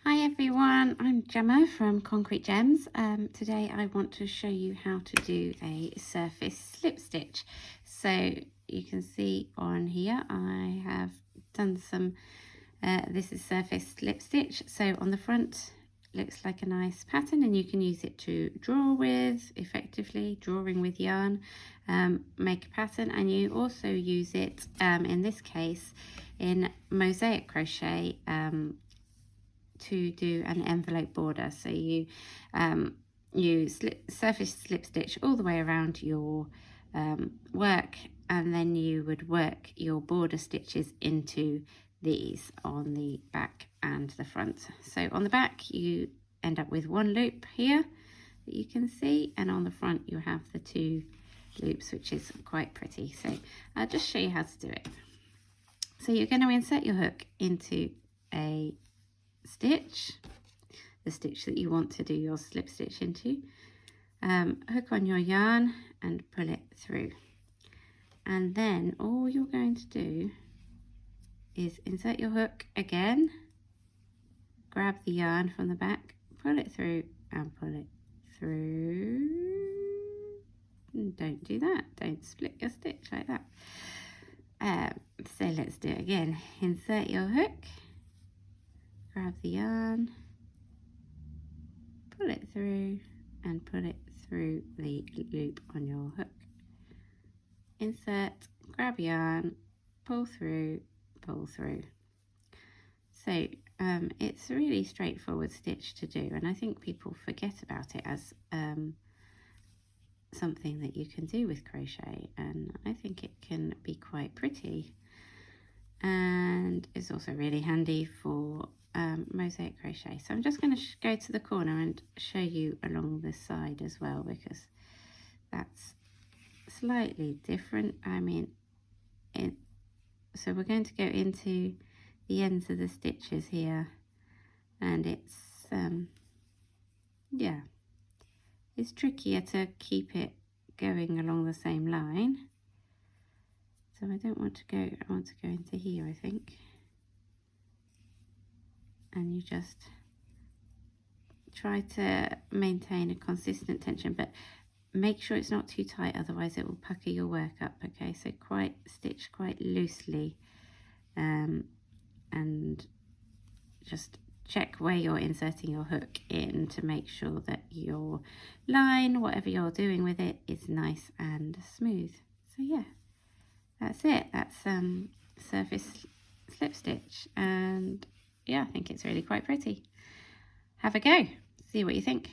Hi everyone, I'm Gemma from Concrete Gems. Today I want to show you how to do a surface slip stitch. So you can see on here I have done some, this is surface slip stitch. So on the front looks like a nice pattern and you can use it to draw with, effectively drawing with yarn, make a pattern, and you also use it in this case in mosaic crochet to do an envelope border. So you surface slip stitch all the way around your work, and then you would work your border stitches into these on the back and the front. So on the back you end up with one loop here that you can see, and on the front you have the two loops, which is quite pretty. So I'll just show you how to do it. So you're going to insert your hook into a stitch, the stitch that you want to do your slip stitch into, hook on your yarn and pull it through, and then all you're going to do is insert your hook again, grab the yarn from the back, pull it through and pull it through. Don't do that, don't split your stitch like that. So let's do it again. Insert your hook, grab the yarn, pull it through and pull it through the loop on your hook. Insert, grab yarn, pull through, pull through. So it's a really straightforward stitch to do, and I think people forget about it as something that you can do with crochet, and I think it can be quite pretty, and it's also really handy for mosaic crochet. So I'm just going to go to the corner and show you along the side as well, because that's slightly different. I mean, so we're going to go into the ends of the stitches here, and it's yeah, it's trickier to keep it going along the same line. So I don't want to go, I want to go into here, I think. And you just try to maintain a consistent tension, but make sure it's not too tight, otherwise it will pucker your work up. Okay, so stitch quite loosely, and just check where you're inserting your hook in to make sure that your line, whatever you're doing with it, is nice and smooth. So yeah, that's it. That's surface slip stitch, and yeah, I think it's really quite pretty. Have a go, see what you think.